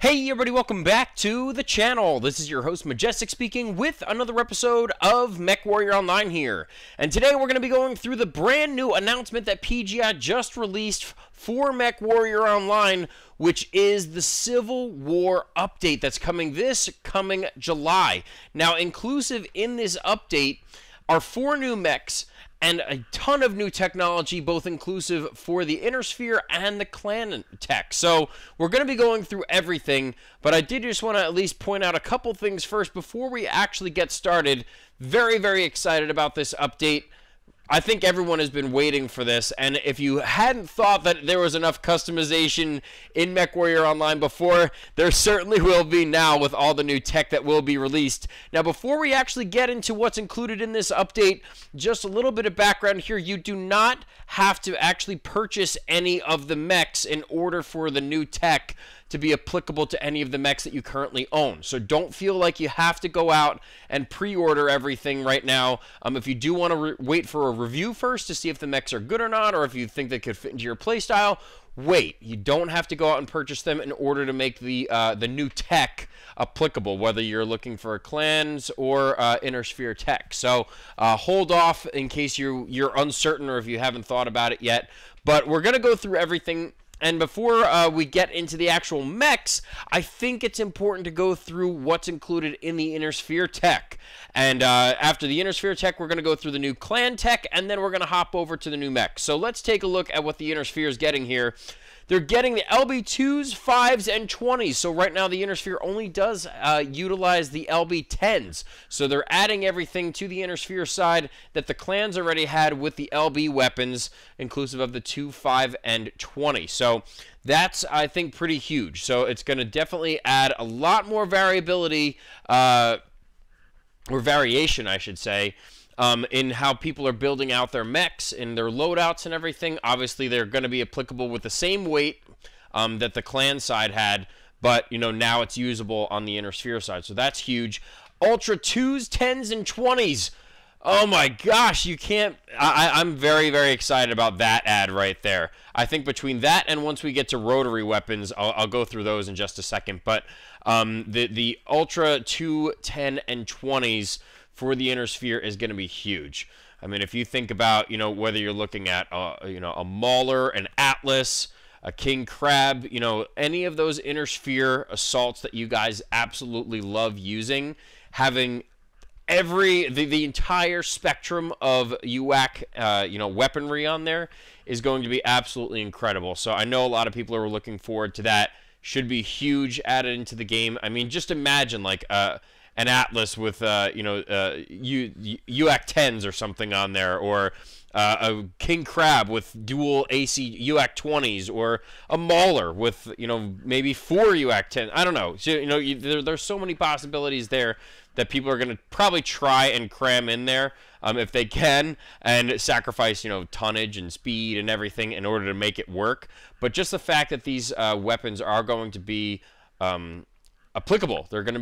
Hey everybody, welcome back to the channel. This is your host Majestic speaking with another episode of MechWarrior Online here. And today we're going to be going through the brand new announcement that PGI just released for MechWarrior Online, which is the Civil War update that's coming this coming July. Now, inclusive in this update are 4 new mechs and a ton of new technology, both inclusive for the Inner Sphere and the clan tech. So we're going to be going through everything, but I did just want to at least point out a couple things first before we actually get started. Very, very excited about this update. I think everyone has been waiting for this, and if you hadn't thought that there was enough customization in MechWarrior Online before, there certainly will be now with all the new tech that will be released. Now, before we actually get into what's included in this update, just a little bit of background here. You do not have to actually purchase any of the mechs in order for the new tech to be applicable to any of the mechs that you currently own. So don't feel like you have to go out and pre-order everything right now. If you do want to wait for a review first to see if the mechs are good or not, or if you think they could fit into your playstyle, wait. You don't have to go out and purchase them in order to make the new tech applicable, whether you're looking for clans or Inner Sphere tech. So hold off in case you're uncertain or if you haven't thought about it yet. But we're going to go through everything. And before we get into the actual mechs, I think it's important to go through what's included in the Inner Sphere tech. And after the Inner Sphere tech, we're going to go through the new clan tech, and then we're going to hop over to the new mech. So let's take a look at what the Inner Sphere is getting here. They're getting the LB2s, 5s, and 20s. So right now the Inner Sphere only does utilize the LB10s. So they're adding everything to the Inner Sphere side that the clans already had with the LB weapons, inclusive of the 2, 5, and 20. So that's, I think, pretty huge. So it's going to definitely add a lot more variability, or variation, I should say, in how people are building out their mechs and their loadouts and everything. Obviously, they're going to be applicable with the same weight that the clan side had, but now it's usable on the Inner Sphere side. So that's huge. Ultra 2s, 10s, and 20s. Oh my gosh, you can't... I'm very, very excited about that ad right there. I think between that and once we get to rotary weapons, I'll go through those in just a second. But the Ultra 2, 10, and 20s for the Inner Sphere is going to be huge. I mean, if you think about, whether you're looking at, a Mauler, an Atlas, a King Crab, any of those Inner Sphere assaults that you guys absolutely love using, having the entire spectrum of UAC, weaponry on there is going to be absolutely incredible. So I know a lot of people are looking forward to that. Should be huge added into the game. I mean, just imagine like an Atlas with UAC 10s or something on there, or a King Crab with dual AC UAC 20s, or a Mauler with maybe 4 UAC 10s. I don't know. So, there's so many possibilities there that people are going to probably try and cram in there if they can, and sacrifice tonnage and speed and everything in order to make it work. But just the fact that these weapons are going to be applicable, you're going to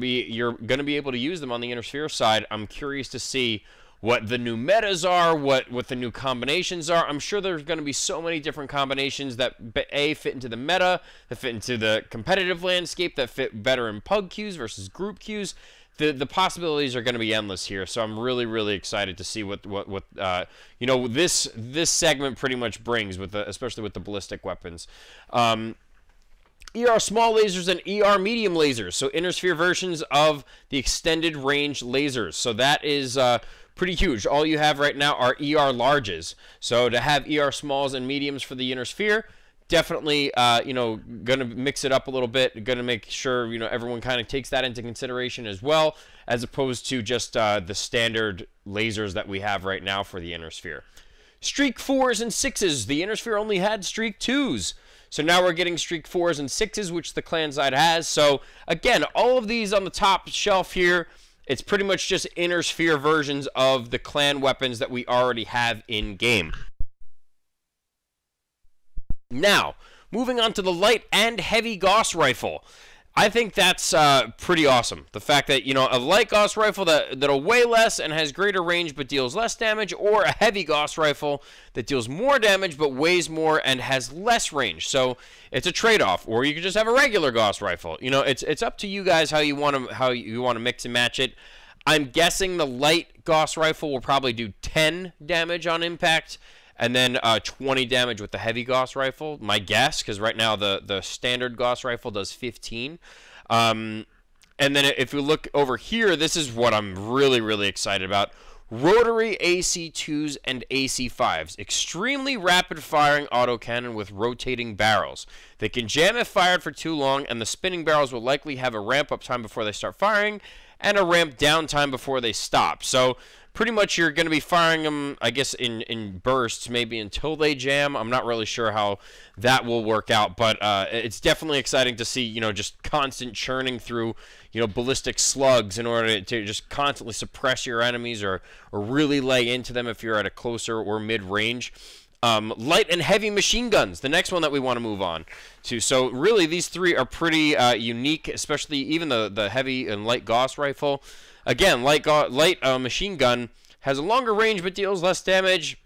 be able to use them on the Inner Sphere side. I'm curious to see what the new metas are, what the new combinations are. I'm sure there's going to be so many different combinations that fit into the meta, that fit into the competitive landscape, that fit better in pug queues versus group queues. The possibilities are going to be endless here, so I'm really, really excited to see what this segment pretty much brings, especially with the ballistic weapons. ER small lasers and ER medium lasers, so Inner Sphere versions of the extended range lasers. So that is pretty huge. All you have right now are ER larges. So to have ER smalls and mediums for the Inner Sphere, definitely going to mix it up a little bit. Going to make sure everyone kind of takes that into consideration as well, as opposed to just the standard lasers that we have right now for the Inner Sphere. Streak 4s and 6s. The Inner Sphere only had Streak 2s. So now we're getting Streak 4s and 6s, which the clan side has. So again, all of these on the top shelf here, it's pretty much just Inner Sphere versions of the clan weapons that we already have in game. Now, moving on to the light and heavy Gauss rifle. I think that's pretty awesome. The fact that, you know, a light Gauss rifle that'll weigh less and has greater range but deals less damage, or a heavy Gauss rifle that deals more damage but weighs more and has less range. So it's a trade-off. Or you could just have a regular Gauss rifle. You know, it's up to you guys how you want to mix and match it. I'm guessing the light Gauss rifle will probably do 10 damage on impact, and then 20 damage with the heavy Gauss rifle, my guess, because right now the standard Gauss rifle does 15. And then if we look over here, this is what I'm really, really excited about. Rotary AC2s and AC5s. Extremely rapid-firing autocannon with rotating barrels. They can jam if fired for too long, and the spinning barrels will likely have a ramp-up time before they start firing, and a ramp down time before they stop. So pretty much you're going to be firing them, I guess, in bursts, maybe until they jam. I'm not really sure how that will work out, but it's definitely exciting to see, you know, just constant churning through, you know, ballistic slugs in order to just constantly suppress your enemies or really lay into them if you're at a closer or mid-range. Light and heavy machine guns, the next one that we want to move on to. So really, these three are pretty unique, especially even the heavy and light Gauss rifle. Again, light machine gun has a longer range but deals less damage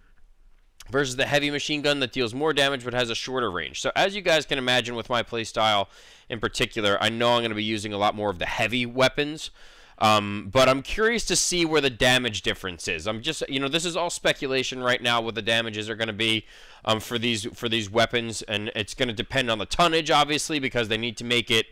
versus the heavy machine gun that deals more damage but has a shorter range. So as you guys can imagine with my playstyle in particular, I know I'm going to be using a lot more of the heavy weapons. But I'm curious to see where the damage difference is. I'm just, you know, this is all speculation right now what the damages are going to be for these weapons, and it's going to depend on the tonnage, obviously, because they need to make it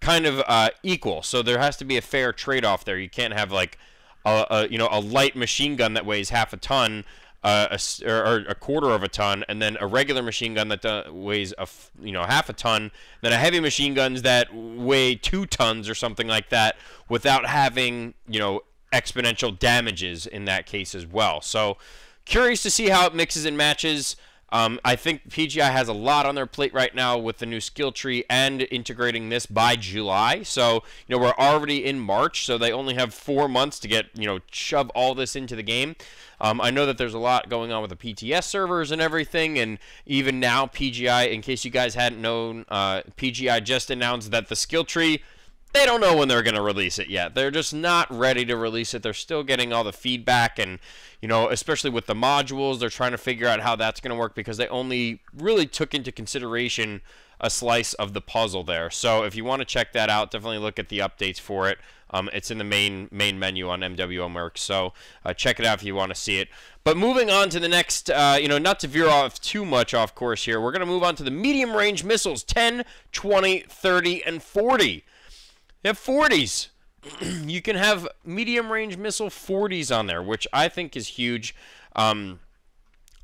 kind of equal. So there has to be a fair trade-off there. You can't have like a light machine gun that weighs half a ton, or a quarter of a ton, and then a regular machine gun that weighs half a ton, then a heavy machine guns that weigh 2 tons or something like that, without having, you know, exponential damages in that case as well. So curious to see how it mixes and matches. I think PGI has a lot on their plate right now with the new skill tree and integrating this by July. So, you know, we're already in March, so they only have 4 months to get, you know, shove all this into the game. I know that there's a lot going on with the PTS servers and everything, and even now PGI, in case you guys hadn't known, PGI just announced that the skill tree, they don't know when they're going to release it yet. They're just not ready to release it. They're still getting all the feedback, and, you know, especially with the modules, they're trying to figure out how that's going to work because they only really took into consideration a slice of the puzzle there. So if you want to check that out, definitely look at the updates for it. It's in the main menu on MWMerks, so check it out if you want to see it. But moving on to the next, you know, not to veer off too much off course here, we're going to move on to the medium-range missiles, 10, 20, 30, and 40. They have 40s. You can have medium-range missile 40s on there, which I think is huge.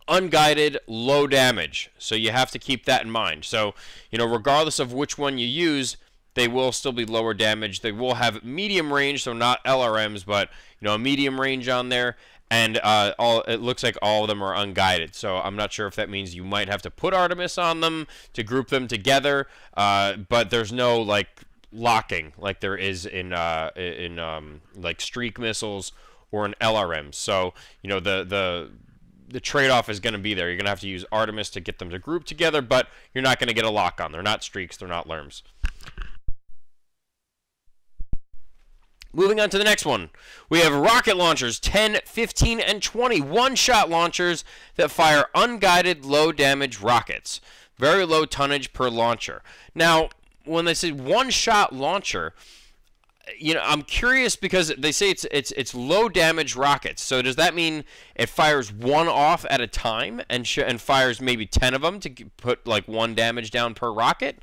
Unguided, low damage. So you have to keep that in mind. So, you know, regardless of which one you use, they will still be lower damage. They will have medium range, so not LRMs, but, you know, a medium range on there. And it looks like all of them are unguided. So I'm not sure if that means you might have to put Artemis on them to group them together. But there's no, like, locking like there is in like streak missiles or in LRMs. So, you know, the trade-off is going to be there. You're going to have to use Artemis to get them to group together, but you're not going to get a lock on. They're not streaks, they're not LRMs. Moving on to the next one, we have rocket launchers 10, 15, and 20 one-shot launchers that fire unguided, low-damage rockets. Very low tonnage per launcher. Now, when they say one-shot launcher, you know, I'm curious because they say it's low-damage rockets. So does that mean it fires one off at a time and fires maybe 10 of them to put like 1 damage down per rocket?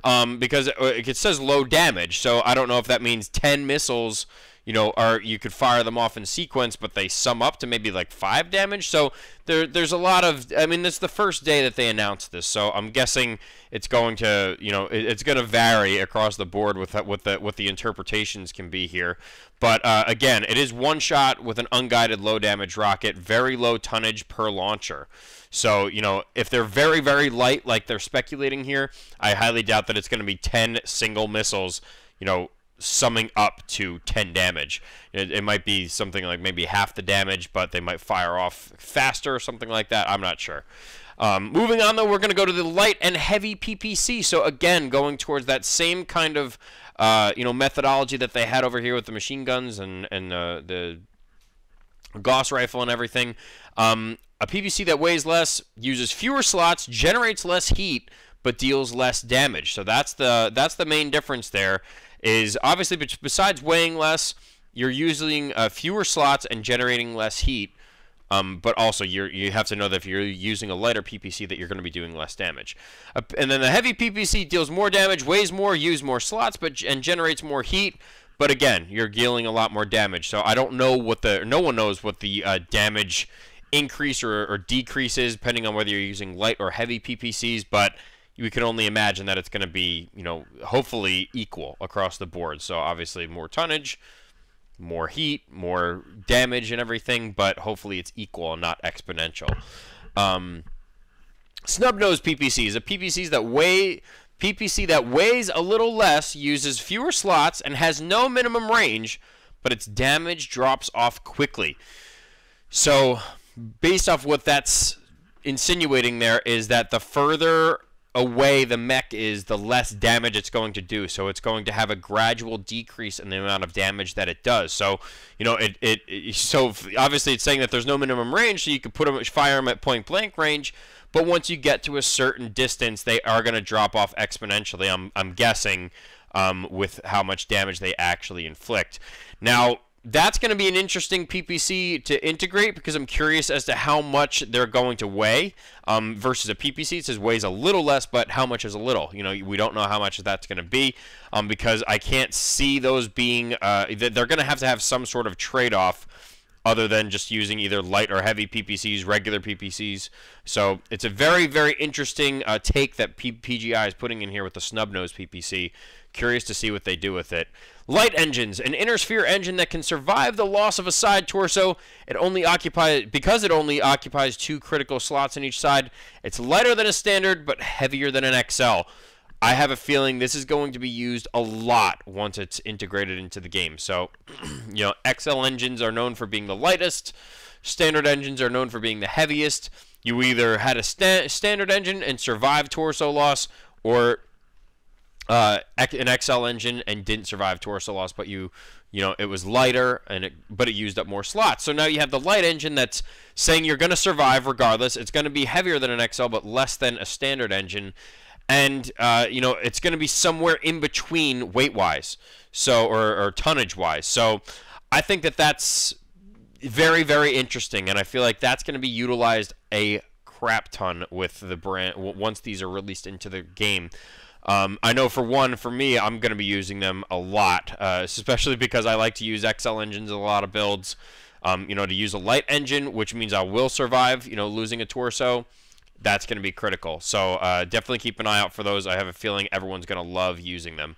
Because it says low damage, so I don't know if that means 10 missiles, you know, you could fire them off in sequence, but they sum up to maybe like 5 damage. So there's a lot of, I mean, this is the first day that they announced this, so I'm guessing it's going to, you know, it's going to vary across the board with what the interpretations can be here. But again, it is one shot with an unguided low damage rocket, very low tonnage per launcher. So, you know, if they're very, very light, like they're speculating here, I highly doubt that it's going to be 10 single missiles, you know, summing up to 10 damage. It might be something like maybe half the damage, but they might fire off faster or something like that. I'm not sure. Moving on, though, we're going to go to the light and heavy PPC. So, again, going towards that same kind of methodology that they had over here with the machine guns and the Gauss rifle and everything. A PVC that weighs less, uses fewer slots, generates less heat, but deals less damage. So that's the main difference there. Is obviously besides weighing less, you're using fewer slots and generating less heat. But also you have to know that if you're using a lighter PPC that you're going to be doing less damage. And then the heavy PPC deals more damage, weighs more, uses more slots, and generates more heat. But again, you're dealing a lot more damage. So I don't know no one knows what the damage increase or decrease is, depending on whether you're using light or heavy PPCs. But you can only imagine that it's going to be, hopefully equal across the board. So obviously more tonnage, more heat, more damage and everything, but hopefully it's equal and not exponential. Snub-nose PPCs, PPC that weighs a little less, uses fewer slots, and has no minimum range, but its damage drops off quickly. So based off what that's insinuating there is that the further away the mech is, the less damage it's going to do. So it's going to have a gradual decrease in the amount of damage that it does. So, so obviously it's saying that there's no minimum range, so you could fire them at point blank range. But once you get to a certain distance, they are going to drop off exponentially. I'm guessing with how much damage they actually inflict. Now, that's going to be an interesting PPC to integrate because I'm curious as to how much they're going to weigh versus a PPC. It says weighs a little less, but how much is a little? We don't know how much that's going to be because I can't see those being they're going to have some sort of trade-off other than just using either light or heavy PPCs, regular PPCs. So it's a very, very interesting take that PGI is putting in here with the snub-nose PPC. Curious to see what they do with it. Light engines, an inner sphere engine that can survive the loss of a side torso. Because it only occupies 2 critical slots on each side. It's lighter than a standard, but heavier than an XL. I have a feeling this is going to be used a lot once it's integrated into the game. So, XL engines are known for being the lightest. Standard engines are known for being the heaviest. You either had a standard engine and survived torso loss, or an XL engine and didn't survive torso loss, but it was lighter but it used up more slots. So now you have the light engine that's saying you're going to survive regardless. It's going to be heavier than an XL, but less than a standard engine. And, it's going to be somewhere in between weight-wise, or tonnage-wise. So I think that's very, very interesting, and I feel like that's going to be utilized a crap ton with the brand once these are released into the game. I know for me, I'm going to be using them a lot, especially because I like to use XL engines in a lot of builds. To use a light engine, which means I will survive, losing a torso. That's going to be critical. So definitely keep an eye out for those. I have a feeling everyone's going to love using them.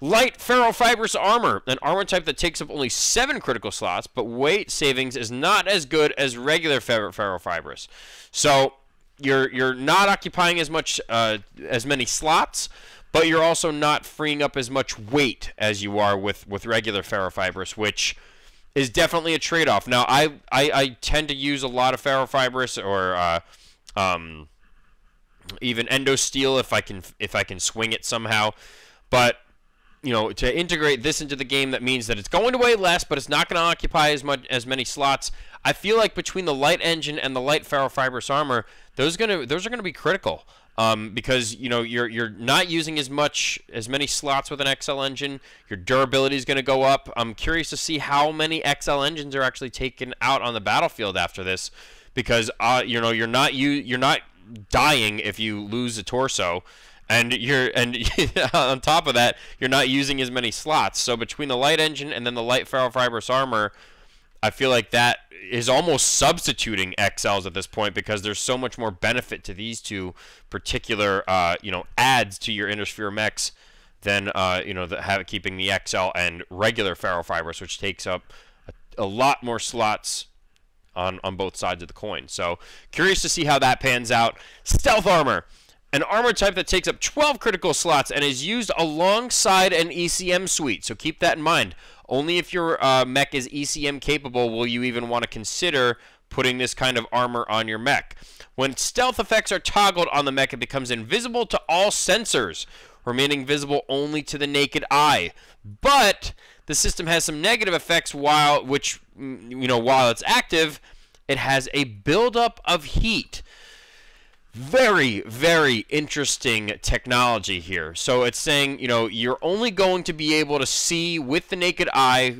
Light ferrofibrous armor, an armor type that takes up only 7 critical slots, but weight savings is not as good as regular ferrofibrous. So you're not occupying as many slots, but you're also not freeing up as much weight as you are with regular ferrofibrous, which is definitely a trade-off. Now, I tend to use a lot of ferrofibrous or even endosteel if I can swing it somehow. But to integrate this into the game, that means that it's going to weigh less, but it's not going to occupy as many slots. I feel like between the light engine and the light ferrofibrous armor, those are going to be critical. Because you're not using as many slots with an XL engine. Your durability is going to go up. I'm curious to see how many XL engines are actually taken out on the battlefield after this, because you're not dying if you lose a torso, and on top of that, you're not using as many slots. So between the light engine and then the light ferrofibrous armor, I feel like that is almost substituting XLs at this point, because there's so much more benefit to these two particular adds to your inner sphere mechs than keeping the XL and regular ferrofibrous, which takes up a lot more slots on both sides of the coin. So curious to see how that pans out. Stealth armor, an armor type that takes up 12 critical slots and is used alongside an ECM suite. So keep that in mind. Only if your mech is ECM capable will you even want to consider putting this kind of armor on your mech. When stealth effects are toggled on the mech, it becomes invisible to all sensors. remaining visible only to the naked eye. But the system has some negative effects while it's active. It has a buildup of heat. Very, very interesting technology here. So it's saying, you're only going to be able to see with the naked eye,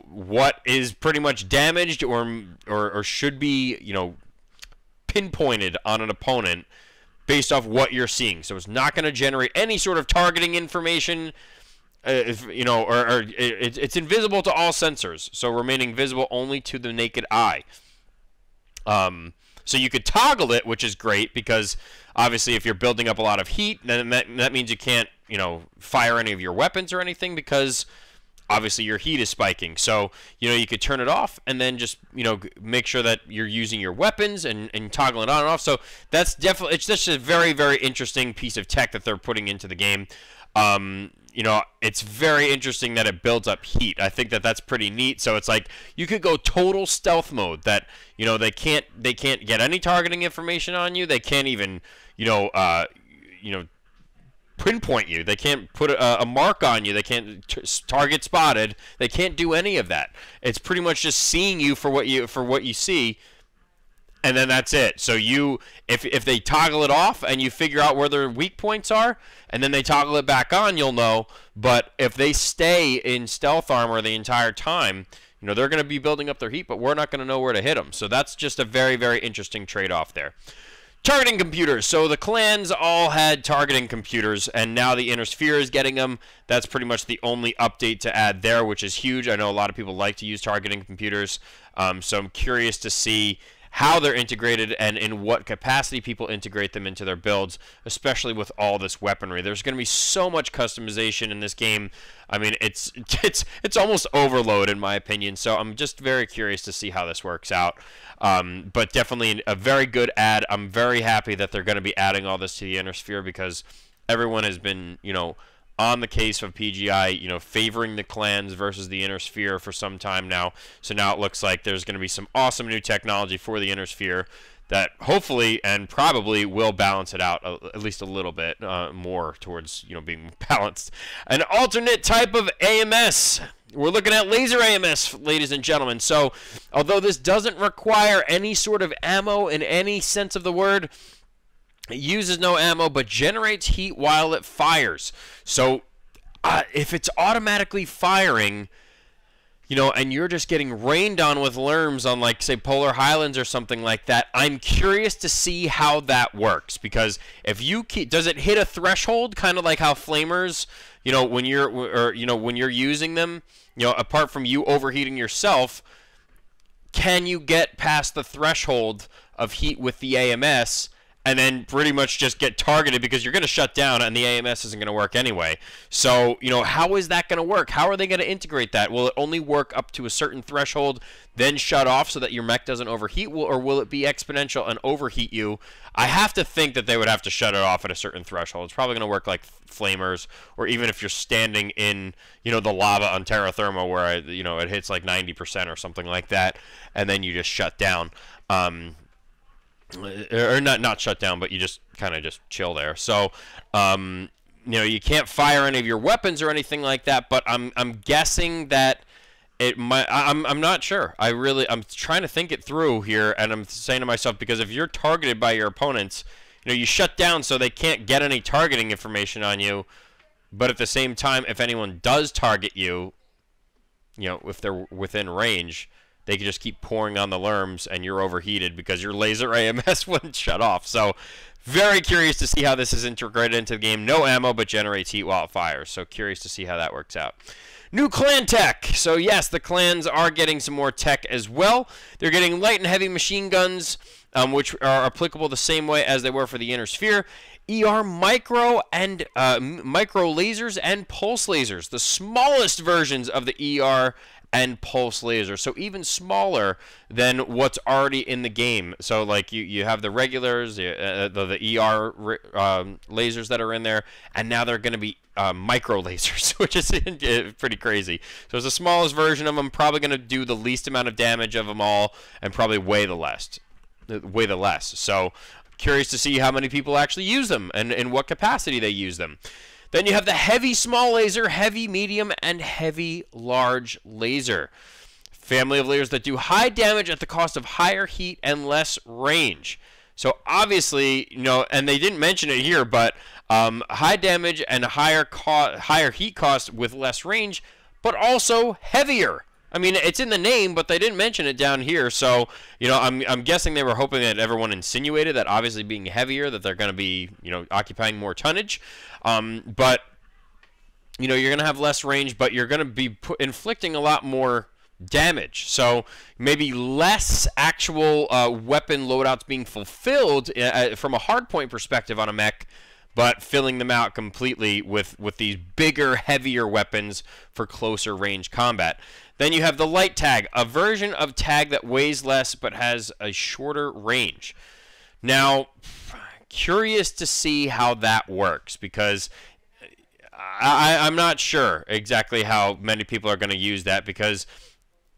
what is pretty much damaged or should be, pinpointed on an opponent based off what you're seeing. So it's not going to generate any sort of targeting information, it's invisible to all sensors. So remaining visible only to the naked eye. So you could toggle it, which is great because obviously if you're building up a lot of heat, then that means you can't, fire any of your weapons or anything because obviously your heat is spiking. So, you could turn it off and then just, make sure that you're using your weapons and toggle it on and off. So that's definitely, it's just a very, very interesting piece of tech that they're putting into the game. It's very interesting that it builds up heat. I think that that's pretty neat. So it's like you could go total stealth mode that, they can't get any targeting information on you. They can't even, pinpoint you. They can't put a mark on you. They can't target spotted. They can't do any of that. It's pretty much just seeing you for what you see. And then that's it. So if they toggle it off and you figure out where their weak points are, and then they toggle it back on, you'll know. But if they stay in stealth armor the entire time, they're going to be building up their heat, but we're not going to know where to hit them. So that's just a very, very interesting trade-off there. Targeting computers. So the clans all had targeting computers, and now the Inner Sphere is getting them. That's pretty much the only update to add there, which is huge. I know a lot of people like to use targeting computers, so I'm curious to see how they're integrated and in what capacity people integrate them into their builds, especially with all this weaponry. There's going to be so much customization in this game. I mean, it's almost overload in my opinion. So I'm just very curious to see how this works out. But definitely a very good add. I'm very happy that they're going to be adding all this to the Inner Sphere because everyone has been, on the case of PGI, favoring the clans versus the Inner Sphere for some time now. So now it looks like there's going to be some awesome new technology for the Inner Sphere that hopefully and probably will balance it out at least a little bit more towards, being balanced. An alternate type of AMS. We're looking at laser AMS, ladies and gentlemen. So although this doesn't require any sort of ammo in any sense of the word, it uses no ammo, but generates heat while it fires. So if it's automatically firing, and you're just getting rained on with lerms on, like, say, Polar Highlands or something like that, I'm curious to see how that works. Because if you does it hit a threshold, kind of like how flamers, when you're using them, apart from you overheating yourself, can you get past the threshold of heat with the AMS? And then pretty much just get targeted because you're going to shut down and the AMS isn't going to work anyway. So, how is that going to work? How are they going to integrate that? Will it only work up to a certain threshold, then shut off so that your mech doesn't overheat? Or will it be exponential and overheat you? I have to think that they would have to shut it off at a certain threshold. It's probably going to work like flamers, or even if you're standing in, the lava on Terra Therma where, it hits like 90% or something like that, and then you just shut down. Or not shut down, but you just kind of just chill there. So, you can't fire any of your weapons or anything like that. But I'm guessing that it might. I'm not sure. I'm trying to think it through here, and I'm saying to myself, because if you're targeted by your opponents, you shut down so they can't get any targeting information on you. But at the same time, if anyone does target you, if they're within range, they can just keep pouring on the lerms and you're overheated because your laser AMS wouldn't shut off. So very curious to see how this is integrated into the game. No ammo, but generates heat while it fires. So curious to see how that works out. New clan tech. So yes, the clans are getting some more tech as well. They're getting light and heavy machine guns, which are applicable the same way as they were for the Inner Sphere. ER micro and micro lasers and pulse lasers, the smallest versions of the ER and pulse laser, so even smaller than what's already in the game. So like you have the regulars, the ER lasers that are in there, and now they're going to be micro lasers, which is pretty crazy. So it's the smallest version of them, probably going to do the least amount of damage of them all, and probably weigh the less. So curious to see how many people actually use them and in what capacity they use them. Then you have the heavy small laser, heavy medium, and heavy large laser. Family of lasers that do high damage at the cost of higher heat and less range. So obviously, you know, and they didn't mention it here, but high damage and higher heat cost with less range, but also heavier. I mean, it's in the name, but they didn't mention it down here. So, you know, I'm guessing they were hoping that everyone insinuated that obviously being heavier, that they're going to be, you know, occupying more tonnage. But, you know, you're going to have less range, but you're going to be inflicting a lot more damage. So maybe less actual weapon loadouts being fulfilled from a hardpoint perspective on a mech, but filling them out completely with these bigger, heavier weapons for closer range combat. Then you have the light tag, a version of tag that weighs less but has a shorter range. Now, curious to see how that works, because I'm not sure exactly how many people are going to use that, because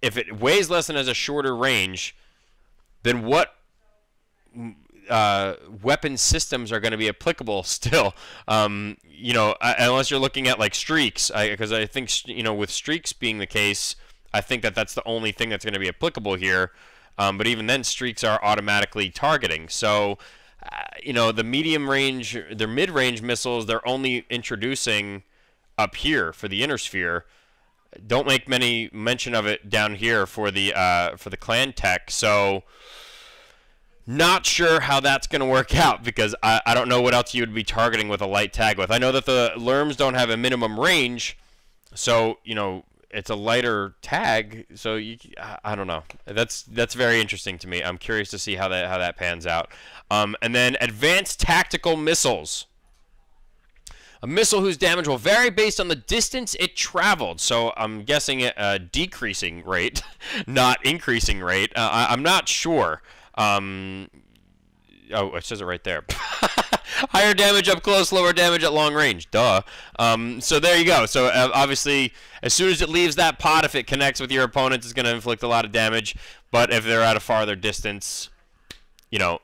if it weighs less and has a shorter range, then what weapon systems are going to be applicable still? You know, unless you're looking at like streaks, because I think, you know, with streaks being the case, I think that that's the only thing that's going to be applicable here. But even then, streaks are automatically targeting. So, you know, the medium range, their mid-range missiles, they're only introducing up here for the inner sphere. Don't make many mention of it down here for the clan tech. So, not sure how that's going to work out, because I don't know what else you would be targeting with a light tag with. I know that the Lerms don't have a minimum range, so, you know, it's a lighter tag, so I don't know. That's very interesting to me. I'm curious to see how that pans out. And then advanced tactical missiles. A missile whose damage will vary based on the distance it traveled. So I'm guessing a decreasing rate, not increasing rate. I'm not sure. Oh, it says it right there. Higher damage up close, lower damage at long range. Duh. So there you go. So obviously, as soon as it leaves that pot, if it connects with your opponent, it's going to inflict a lot of damage. But if they're at a farther distance, you know,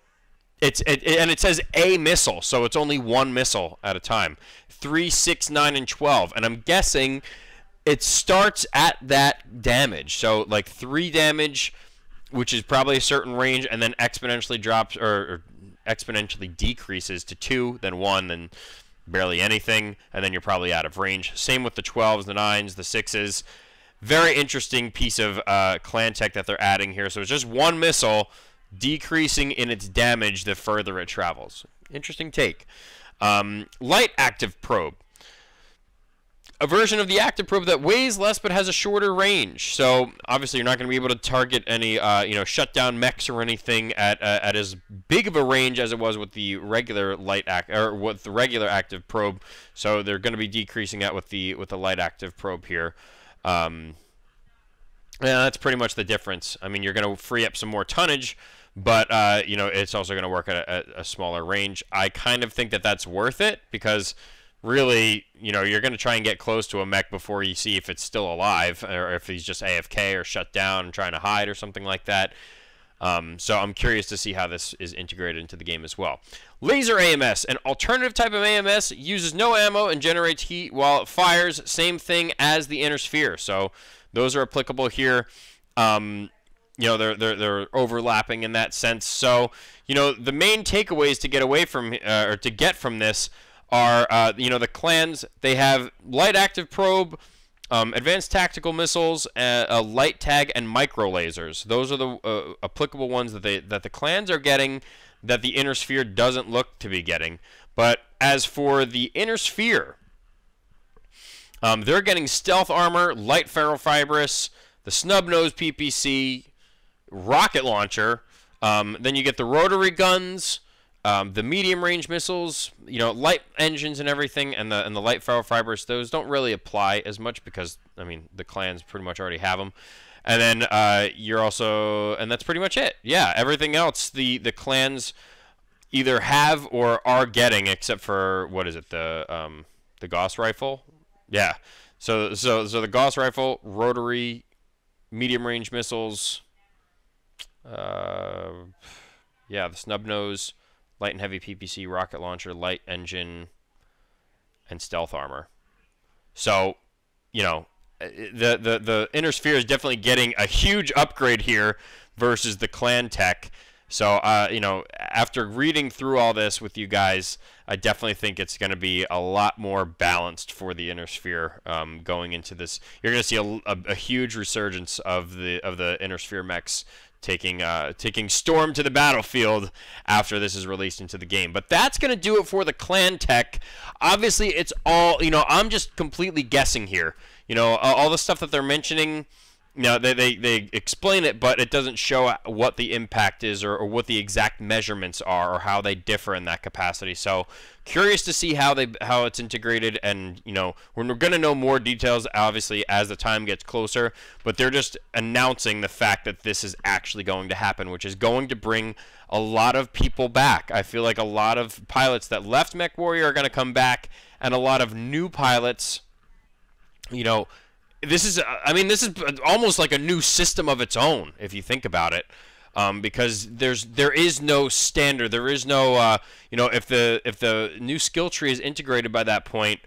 and it says a missile, so it's only one missile at a time. 3, 6, 9, and 12. And I'm guessing it starts at that damage. So like 3 damage, which is probably a certain range, and then exponentially drops or exponentially decreases to 2, then 1, then barely anything, and then you're probably out of range. Same with the 12s, the 9s, the 6s. Very interesting piece of clan tech that they're adding here. So it's just one missile decreasing in its damage the further it travels. Interesting take. Light active probe. A version of the active probe that weighs less but has a shorter range. So obviously you're not going to be able to target any you know, shut down mechs or anything at as big of a range as it was with the regular regular active probe. So they're going to be decreasing that with the light active probe here. Yeah, that's pretty much the difference. I mean, you're going to free up some more tonnage, but you know, it's also going to work at a smaller range. I kind of think that that's worth it, because really, you know, you're going to try and get close to a mech before you see if it's still alive, or if he's just AFK or shut down and trying to hide or something like that. So I'm curious to see how this is integrated into the game as well. Laser AMS, an alternative type of AMS, uses no ammo and generates heat while it fires. Same thing as the inner sphere. So those are applicable here. You know, they're overlapping in that sense. So, you know, the main takeaways to get away from or to get from this are, you know, the clans, they have light active probe, advanced tactical missiles, a light tag, and micro lasers. Those are the applicable ones that the clans are getting that the inner sphere doesn't look to be getting. But as for the inner sphere, they're getting stealth armor, light ferrofibrous, the snub nose PPC, rocket launcher. Then you get the rotary guns, the medium range missiles, you know, light engines and everything, and the light ferrofibrous. Those don't really apply as much because, I mean, the clans pretty much already have them. And then you're also, and that's pretty much it. Yeah, everything else the clans either have or are getting, except for, what is it, the Gauss rifle? Yeah. So the Gauss rifle, rotary, medium range missiles, yeah, the snub nose, light and heavy PPC, rocket launcher, light engine, and stealth armor. So, you know, the Inner Sphere is definitely getting a huge upgrade here versus the clan tech. So, you know, after reading through all this with you guys, I definitely think it's going to be a lot more balanced for the Inner Sphere going into this. You're going to see a huge resurgence of the Inner Sphere mechs taking Storm to the battlefield after this is released into the game. But that's going to do it for the clan tech. Obviously, it's all, you know, I'm just completely guessing here. You know, all the stuff that they're mentioning, you know, they explain it, but it doesn't show what the impact is or what the exact measurements are or how they differ in that capacity. So curious to see how it's integrated, and you know, we're going to know more details obviously as the time gets closer, but they're just announcing the fact that this is actually going to happen, which is going to bring a lot of people back. I feel like a lot of pilots that left MechWarrior are going to come back, and a lot of new pilots, you know, this is almost like a new system of its own if you think about it, because there is no standard, there is no you know, if the new skill tree is integrated by that point,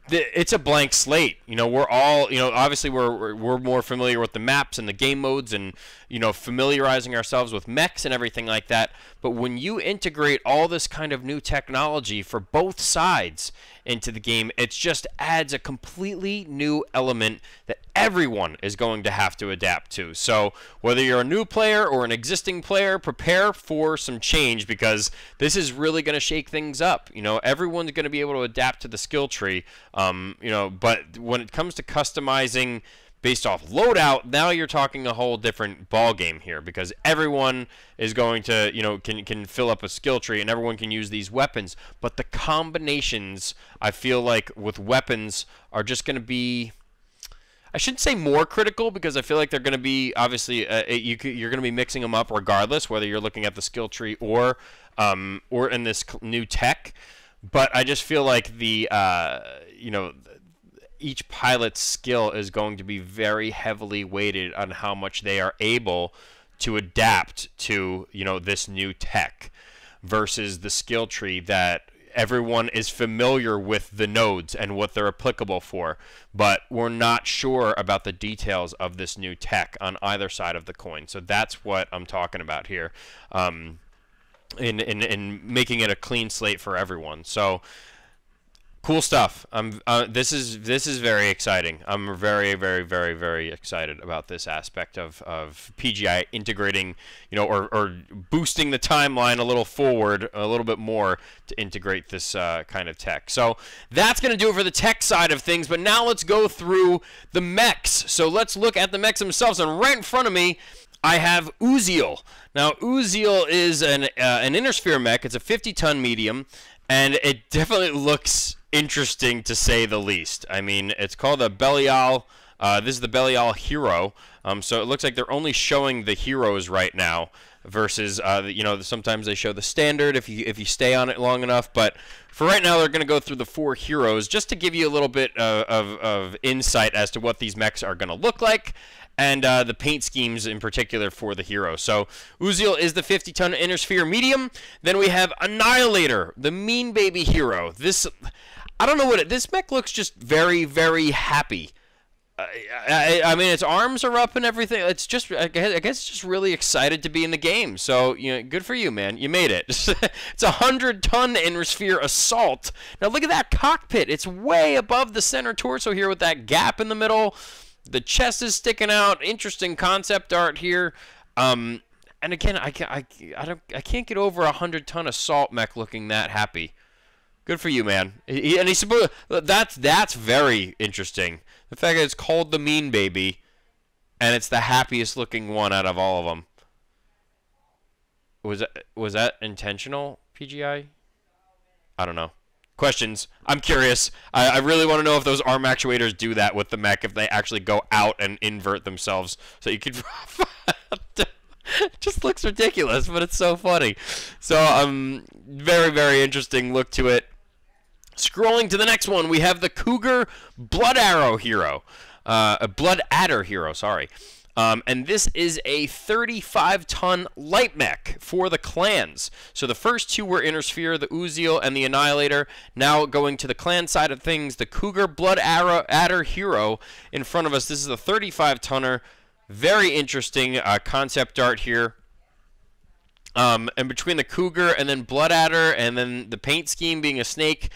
it's a blank slate. You know, we're all, you know, obviously we're more familiar with the maps and the game modes, and you know, familiarizing ourselves with mechs and everything like that. But when you integrate all this kind of new technology for both sides into the game, it just adds a completely new element that everyone is going to have to adapt to. So whether you're a new player or an existing player, prepare for some change, because this is really going to shake things up. You know, everyone's going to be able to adapt to the skill tree. You know, but when it comes to customizing based off loadout, now you're talking a whole different ball game here, because everyone is going to, you know, can fill up a skill tree, and everyone can use these weapons. But the combinations, I feel like with weapons, are just going to be, I shouldn't say more critical, because I feel like they're going to be, obviously, you're going to be mixing them up regardless, whether you're looking at the skill tree or in this new tech. But I just feel like the, you know, each pilot's skill is going to be very heavily weighted on how much they are able to adapt to, you know, this new tech, versus the skill tree that everyone is familiar with the nodes and what they're applicable for, but we're not sure about the details of this new tech on either side of the coin. So that's what I'm talking about here, in making it a clean slate for everyone. So cool stuff. This is very exciting. I'm very, very, very, very excited about this aspect of PGI integrating, you know, or boosting the timeline a little forward, a little bit more, to integrate this kind of tech. So that's going to do it for the tech side of things. But now let's go through the mechs. So let's look at the mechs themselves. And right in front of me, I have Uziel. Now, Uziel is an Inner Sphere mech. It's a 50-ton medium, and it definitely looks interesting, to say the least. I mean, it's called a Belial. This is the Belial Hero. So it looks like they're only showing the heroes right now, versus you know, sometimes they show the standard if you stay on it long enough. But for right now, they're going to go through the 4 heroes just to give you a little bit of insight as to what these mechs are going to look like, and the paint schemes in particular for the hero. So Uziel is the 50-ton Inner Sphere medium. Then we have Annihilator, the mean baby hero. This, I don't know what this mech looks just very, very happy. I mean, its arms are up and everything. It's just, I guess it's just really excited to be in the game. So, you know, good for you, man. You made it. It's a 100-ton Inner Sphere assault. Now look at that cockpit. It's way above the center torso here with that gap in the middle. The chest is sticking out. Interesting concept art here. And again, I can't get over a 100-ton assault mech looking that happy. Good for you, man. And he's supposed. That's very interesting. The fact that it's called the Mean Baby, and it's the happiest looking one out of all of them. Was that intentional, PGI? I don't know. Questions. I'm curious. I really want to know if those arm actuators do that with the mech, if they actually go out and invert themselves, so you could. It just looks ridiculous, but it's so funny. So, very, very interesting look to it. Scrolling to the next one, we have the Cougar Blood Arrow hero. A Blood Adder hero, sorry. And this is a 35-ton light mech for the clans. So the first two were Inner Sphere, the Uziel and the Annihilator. Now going to the clan side of things, the Cougar Blood Adder Hero in front of us. This is a 35-tonner. Very interesting concept art here. And between the Cougar and then Blood Adder and then the paint scheme being a snake,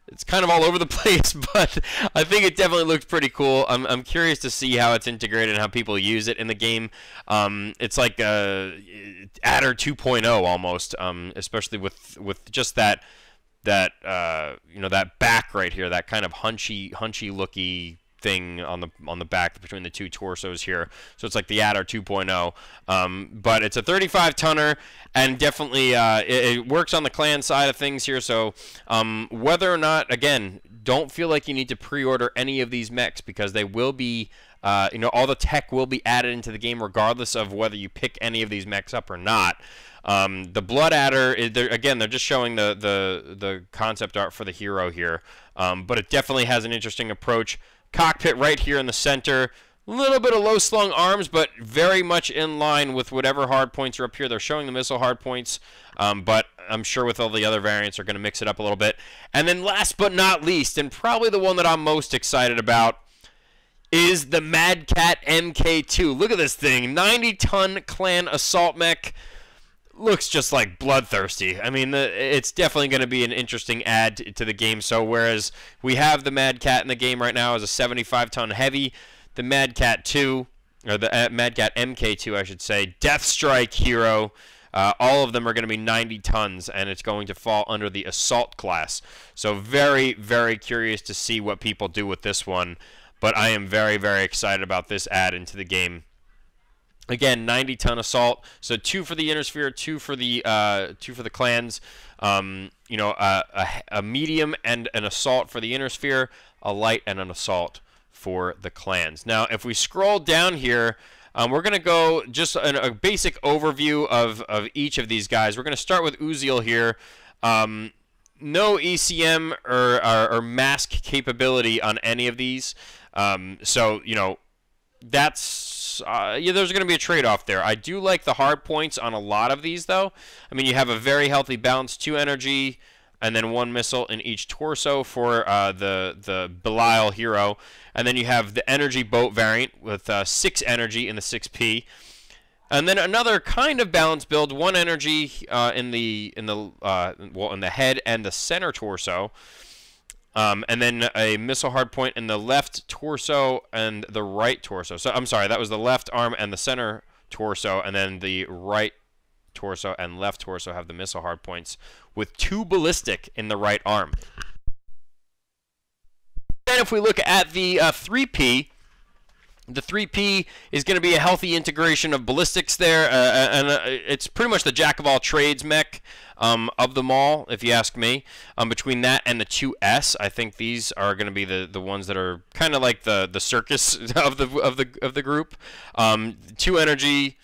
it's kind of all over the place, but I think it definitely looks pretty cool. I'm curious to see how it's integrated and how people use it in the game. It's like Adder 2.0 almost, especially with just that you know, that back right here, that kind of hunchy looky thing on the back between the two torsos here. So it's like the Adder 2.0, but it's a 35-tonner, and definitely it works on the clan side of things here. So whether or not, again, don't feel like you need to pre-order any of these mechs, because they will be you know, all the tech will be added into the game regardless of whether you pick any of these mechs up or not. The Blood Adder, again, they're just showing the concept art for the hero here, but it definitely has an interesting approach. Cockpit right here in the center. A little bit of low slung arms, but very much in line with whatever hard points are up here. They're showing the missile hard points, but I'm sure with all the other variants are going to mix it up a little bit. And then last but not least, and probably the one that I'm most excited about, is the Mad Cat MK2. Look at this thing. 90-ton clan assault mech. Looks just like bloodthirsty. I mean, it's definitely going to be an interesting add to the game. So whereas we have the Mad Cat in the game right now as a 75-ton heavy, the Mad Cat 2, or the Mad Cat MK2, I should say, Death Strike hero, all of them are going to be 90 tons, and it's going to fall under the assault class. So very, very curious to see what people do with this one. But I am very, very excited about this add into the game. Again, 90-ton assault, so 2 for the Inner Sphere, 2 for the clans. You know, a medium and an assault for the Inner Sphere, a light and an assault for the clans. Now, if we scroll down here, we're going to go just a basic overview of each of these guys. We're going to start with Uziel here. No ECM or mask capability on any of these. So, you know, that's yeah, there's going to be a trade-off there. I do like the hard points on a lot of these, though. I mean, you have a very healthy balance, 2 energy, and then 1 missile in each torso for the Belial hero. And then you have the energy boat variant with 6 energy in the 6P. And then another kind of balanced build, 1 energy in the head and the center torso. And then a missile hardpoint in the left torso and the right torso. So I'm sorry, that was the left arm and the center torso, and then the right torso and left torso have the missile hardpoints with 2 ballistic in the right arm. Then if we look at the 3P, the 3P is going to be a healthy integration of ballistics there, and it's pretty much the jack-of-all-trades mech of them all, if you ask me. Between that and the 2S, I think these are going to be the ones that are kind of like the circus of the group. 2 energy,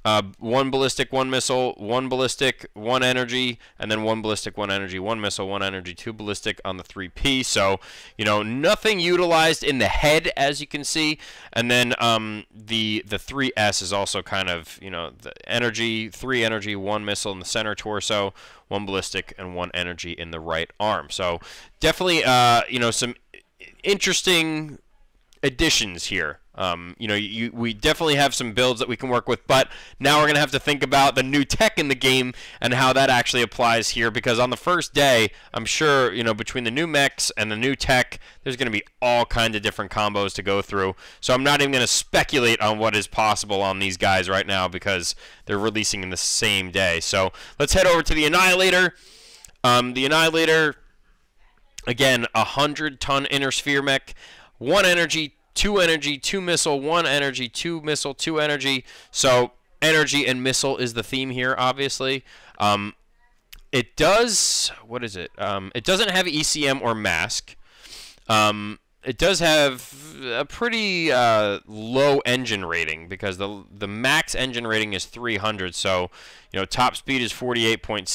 1 ballistic, 1 missile, 1 ballistic, 1 energy, and then 1 ballistic, 1 energy, 1 missile, 1 energy, 2 ballistic on the 3P. So, you know, nothing utilized in the head, as you can see. And then the 3S is also kind of, you know, the energy, 3 energy, 1 missile in the center torso, 1 ballistic, and 1 energy in the right arm. So definitely, you know, some interesting additions here. You know, we definitely have some builds that we can work with, but now we're going to have to think about the new tech in the game and how that actually applies here, because on the first day, I'm sure, you know, between the new mechs and the new tech, there's going to be all kinds of different combos to go through. So I'm not even going to speculate on what is possible on these guys right now, because they're releasing in the same day. So let's head over to the Annihilator. The Annihilator, again, 100-ton Inner Sphere mech, 1 energy, 2 energy, 2 missile, 1 energy, 2 missile, 2 energy. So energy and missile is the theme here, obviously. It does, what is it? It doesn't have ECM or mask. It does have a pretty low engine rating, because the max engine rating is 300. So, you know, top speed is 48.6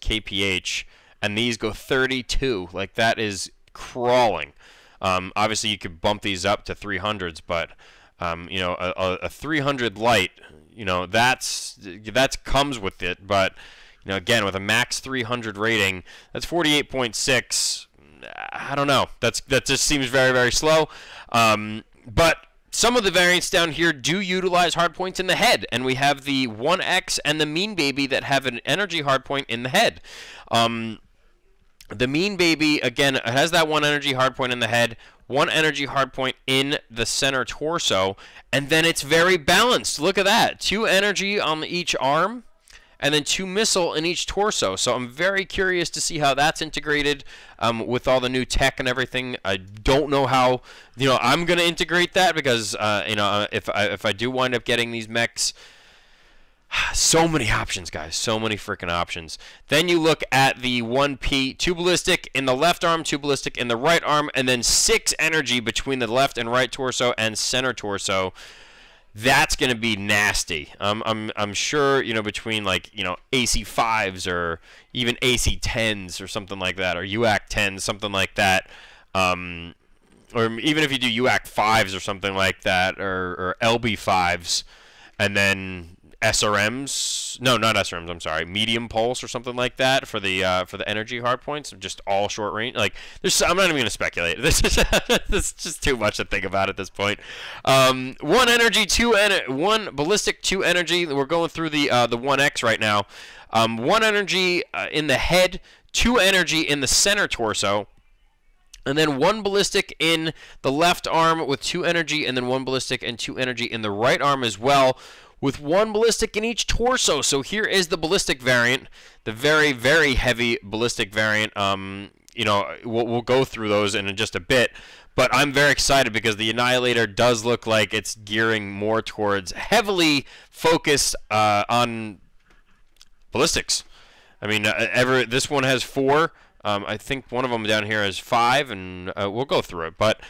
kph, and these go 32. Like, that is crawling. Obviously, you could bump these up to 300s, but You know, a 300 light, you know, that comes with it, but you know, again, with a max 300 rating, that's 48.6. I don't know. That just seems very, very slow. But some of the variants down here do utilize hardpoints in the head, and we have the 1X and the Mean Baby that have an energy hardpoint in the head. The Mean Baby, again, has that 1 energy hardpoint in the head, 1 energy hardpoint in the center torso, and then it's very balanced. Look at that. 2 energy on each arm, and then 2 missile in each torso. So I'm very curious to see how that's integrated with all the new tech and everything. I don't know how, you know, I'm going to integrate that because, you know, if I do wind up getting these mechs, so many options, guys. So many freaking options. Then you look at the 1P, 2 ballistic in the left arm, 2 ballistic in the right arm, and then 6 energy between the left and right torso and center torso. That's going to be nasty. I'm sure, you know, between like, you know, AC5s or even AC10s or something like that, or UAC 10s, something like that, or even if you do UAC 5s or something like that, or LB5s, and then SRMs, no, not SRMs, I'm sorry, medium pulse or something like that for the energy hardpoints, just all short range. Like, I'm not even going to speculate. This is just too much to think about at this point. 1 energy, 1 ballistic, 2 energy. We're going through the 1X right now. 1 energy in the head, 2 energy in the center torso, and then 1 ballistic in the left arm with 2 energy, and then 1 ballistic and 2 energy in the right arm as well, with 1 ballistic in each torso. So here is the ballistic variant, the very, very heavy ballistic variant. You know, we'll go through those in just a bit, but I'm very excited because the Annihilator does look like it's gearing more towards heavily focused on ballistics. I mean, this one has 4. I think one of them down here has 5, and we'll go through it. But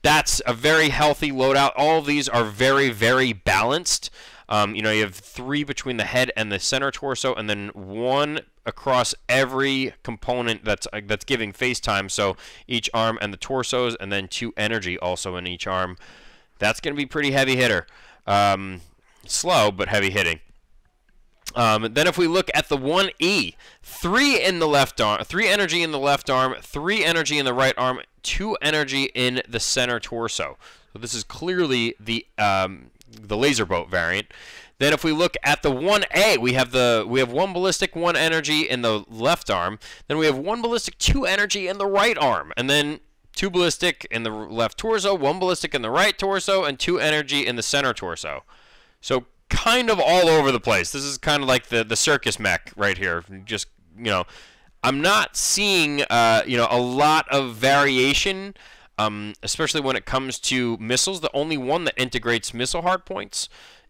that's a very healthy loadout. All of these are very, very balanced. You know, you have 3 between the head and the center torso, and then 1 across every component that's giving face time. So each arm and the torsos, and then 2 energy also in each arm. That's going to be pretty heavy hitter. Slow, but heavy hitting. Then if we look at the 1E, 3 in the left arm, 3 energy in the left arm, 3 energy in the right arm, 2 energy in the center torso. So this is clearly the laser boat variant. Then if we look at the 1A, we have 1 ballistic, 1 energy in the left arm. Then we have 1 ballistic, 2 energy in the right arm, and then 2 ballistic in the left torso, 1 ballistic in the right torso, and 2 energy in the center torso. So kind of all over the place. This is kind of like the circus mech right here. Just, you know, I'm not seeing you know, a lot of variation, especially when it comes to missiles. The only one that integrates missile hardpoints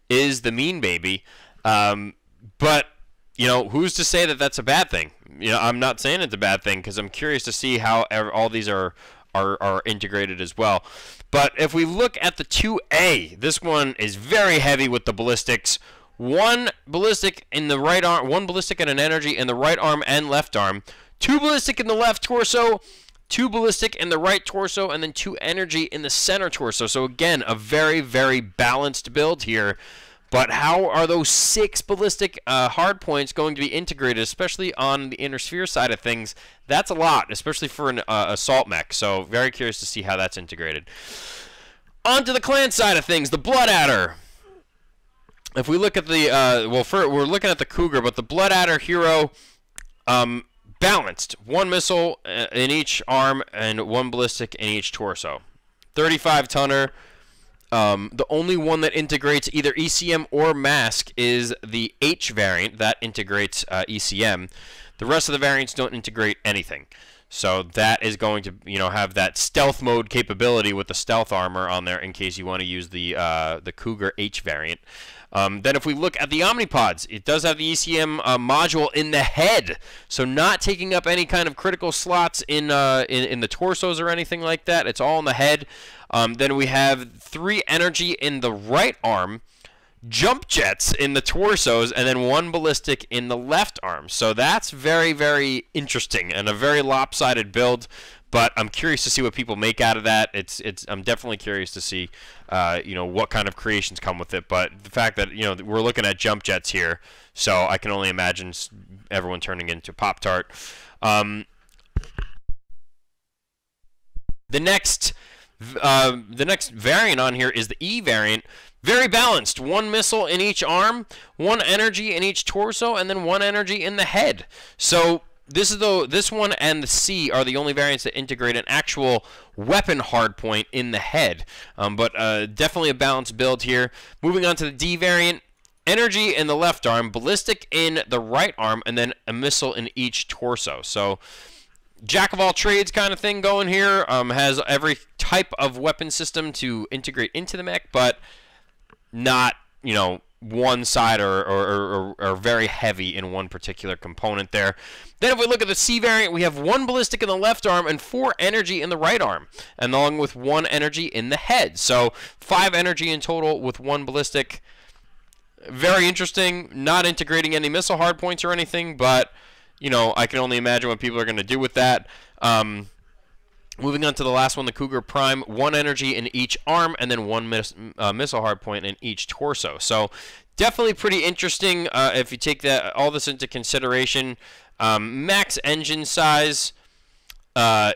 is the Mean Baby. But, you know, who's to say that that's a bad thing? You know, I'm not saying it's a bad thing because I'm curious to see how all these are integrated as well. But if we look at the 2A, this one is very heavy with the ballistics. 1 ballistic in the right arm, 1 ballistic and an energy in the right arm and left arm, 2 ballistic in the left torso, 2 ballistic in the right torso, and then 2 energy in the center torso. So again, a very, very balanced build here. But how are those 6 ballistic hardpoints going to be integrated, especially on the inner sphere side of things? That's a lot, especially for an assault mech. So very curious to see how that's integrated. On to the clan side of things, the Blood Adder. If we look at the, we're looking at the Cougar, but the Blood Adder hero, balanced. 1 missile in each arm and 1 ballistic in each torso. 35 tonner. The only one that integrates either ECM or mask is the H variant that integrates ECM. The rest of the variants don't integrate anything. So that is going to, you know, have that stealth mode capability with the stealth armor on there in case you want to use the Cougar H variant. Then if we look at the Omnipods, it does have the ECM module in the head, so not taking up any kind of critical slots in the torsos or anything like that. It's all in the head. Then we have 3 energy in the right arm, jump jets in the torsos, and then 1 ballistic in the left arm. So that's very, very interesting and a very lopsided build. But I'm curious to see what people make out of that. I'm definitely curious to see, what kind of creations come with it. But the fact that we're looking at jump jets here, so I can only imagine everyone turning into Pop-Tart. The next variant on here is the E variant. Very balanced. 1 missile in each arm, 1 energy in each torso, and then 1 energy in the head. So this one and the C are the only variants that integrate an actual weapon hardpoint in the head. But definitely a balanced build here. Moving on to the D variant. Energy in the left arm, ballistic in the right arm, and then a missile in each torso. So jack of all trades kind of thing going here. Has every type of weapon system to integrate into the mech, but not, one side or very heavy in one particular component there. Then if we look at the C variant, we have 1 ballistic in the left arm and 4 energy in the right arm, and along with 1 energy in the head. So 5 energy in total with 1 ballistic. Very interesting. Not integrating any missile hardpoints or anything, but I can only imagine what people are going to do with that. Moving on to the last one, the Cougar Prime, 1 energy in each arm, and then 1 missile hardpoint in each torso. So definitely pretty interesting if you take all this into consideration. Max engine size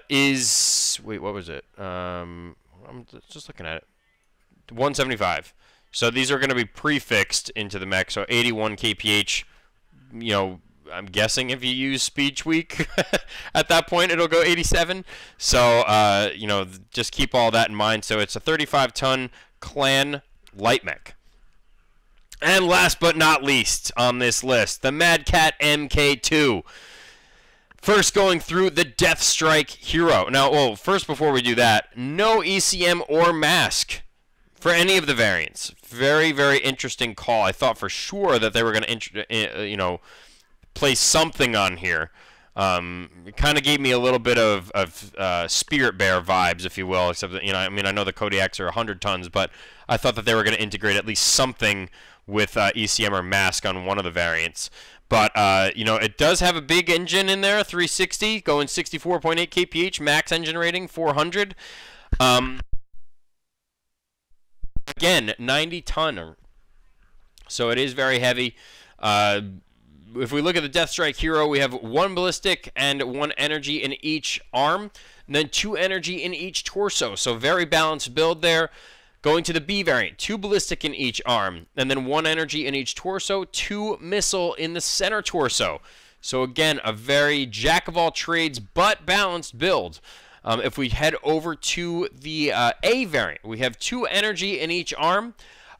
is, wait, what was it? I'm just looking at it. 175. So these are going to be prefixed into the mech. So 81 kph, I'm guessing if you use speed tweak at that point it'll go 87. So just keep all that in mind. So it's a 35-ton clan light mech. And last but not least on this list, the Mad Cat MK2. First, going through the Death Strike Hero. Now, first before we do that, no ECM or mask for any of the variants. Very, very interesting call. I thought for sure that they were going to place something on here. It kind of gave me a little bit of Spirit Bear vibes, if you will, except that, I know the Kodiaks are 100 tons, but I thought that they were going to integrate at least something with ECM or mask on one of the variants. But, it does have a big engine in there, 360, going 64.8 kph, max engine rating, 400. Again, 90-ton. So it is very heavy. If we look at the Death Strike Hero, we have 1 ballistic and 1 energy in each arm, and then 2 energy in each torso. So very balanced build there. Going to the B variant, 2 ballistic in each arm, and then 1 energy in each torso, 2 missile in the center torso. So again, a very jack of all trades but balanced build. If we head over to the A variant, we have 2 energy in each arm,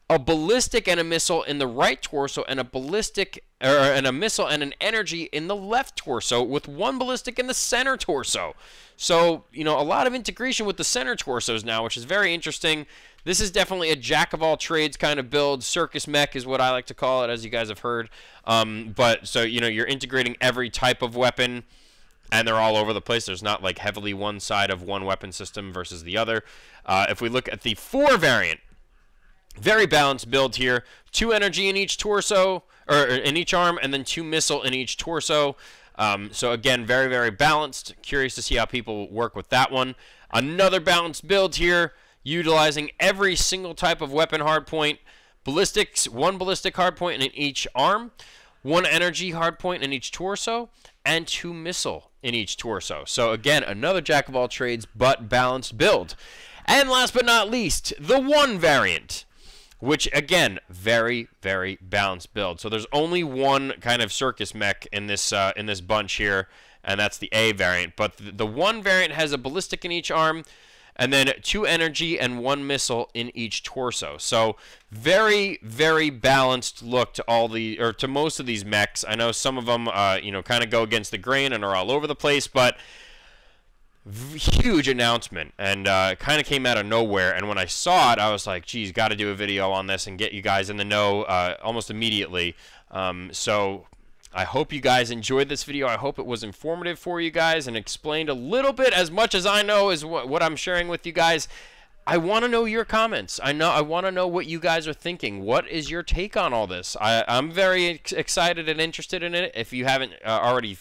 a ballistic and a missile in the right torso, and a ballistic and a missile and an energy in the left torso, with 1 ballistic in the center torso. So, a lot of integration with the center torsos now, which is very interesting. This is definitely a jack of all trades kind of build. Circus mech is what I like to call it, as you guys have heard. But so you're integrating every type of weapon, and they're all over the place. There's not like heavily one side of one weapon system versus the other. If we look at the 4 variant, very balanced build here. 2 energy in each torso, or in each arm, and then 2 missile in each torso. So again, very, very balanced. Curious to see how people work with that one. Another balanced build here, utilizing every single type of weapon hardpoint. Ballistics, 1 ballistic hardpoint in each arm, 1 energy hardpoint in each torso, and 2 missile in each torso. So again, another jack of all trades, but balanced build. And last but not least, the 1 variant, which again, very, very balanced build. So there's only 1 kind of circus mech in this bunch here, and that's the A variant. But the 1 variant has a ballistic in each arm, and then 2 energy and 1 missile in each torso. So very, very balanced look to to most of these mechs. I know some of them, kind of go against the grain and are all over the place, but huge announcement, and kind of came out of nowhere. And when I saw it, I was like, geez, got to do a video on this and get you guys in the know almost immediately. So I hope you guys enjoyed this video. I hope it was informative for you guys and explained a little bit, as much as I know is what I'm sharing with you guys. I want to know your comments. I want to know what you guys are thinking. What is your take on all this? I'm very excited and interested in it. If you haven't already,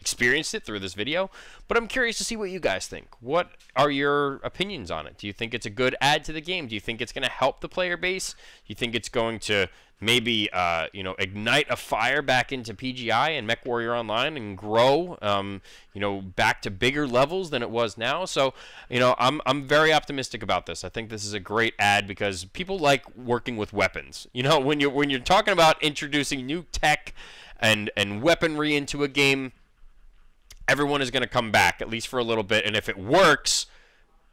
experienced it through this video, but I'm curious to see what you guys think. What are your opinions on it? Do you think it's a good add to the game? Do you think it's going to help the player base? Do you think it's going to maybe ignite a fire back into PGI and MechWarrior Online and grow back to bigger levels than it was now? So I'm very optimistic about this. I think this is a great add because people like working with weapons. When you're talking about introducing new tech and weaponry into a game, everyone is going to come back, at least for a little bit, and if it works,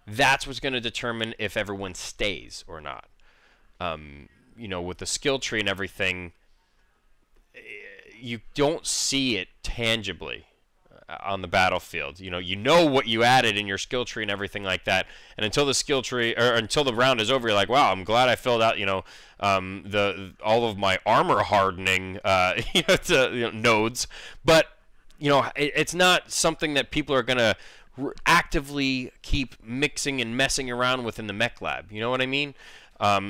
that's what's going to determine if everyone stays or not. With the skill tree and everything, you don't see it tangibly on the battlefield. You know what you added in your skill tree and everything like that, and until the skill tree or until the round is over, you're like, wow, I'm glad I filled out all of my armor hardening nodes, but it's not something that people are going to actively keep mixing and messing around with in the mech lab. You know what I mean?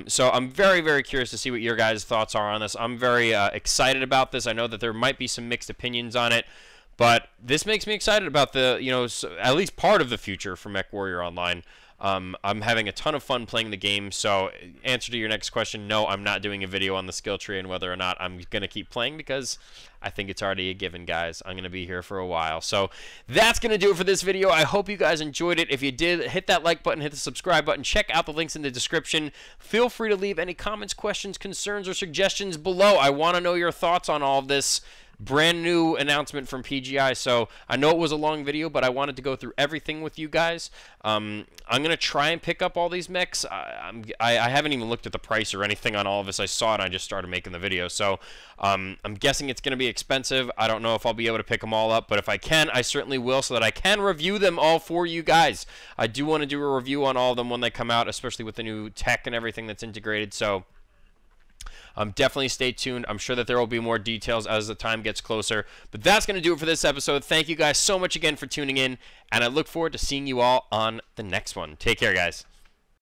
So I'm very, very curious to see what your guys' thoughts are on this. I'm very excited about this. I know that there might be some mixed opinions on it, but this makes me excited about the, at least part of the future for MechWarrior Online. I'm having a ton of fun playing the game, so answer to your next question, no, I'm not doing a video on the skill tree and whether or not I'm going to keep playing because I think it's already a given, guys. I'm going to be here for a while. So that's going to do it for this video. I hope you guys enjoyed it. If you did, hit that like button, hit the subscribe button, check out the links in the description. Feel free to leave any comments, questions, concerns, or suggestions below. I want to know your thoughts on all of this brand new announcement from PGI. So I know it was a long video, but I wanted to go through everything with you guys. I'm gonna try and pick up all these mechs. I haven't even looked at the price or anything on all of this. I saw it and I just started making the video, so I'm guessing it's gonna be expensive. I don't know if I'll be able to pick them all up, but if I can, I certainly will, so that I can review them all for you guys. I do want to do a review on all of them when they come out, especially with the new tech and everything that's integrated. So definitely stay tuned. I'm sure that there will be more details as the time gets closer. But that's going to do it for this episode. Thank you guys so much again for tuning in, and I look forward to seeing you all on the next one. Take care, guys.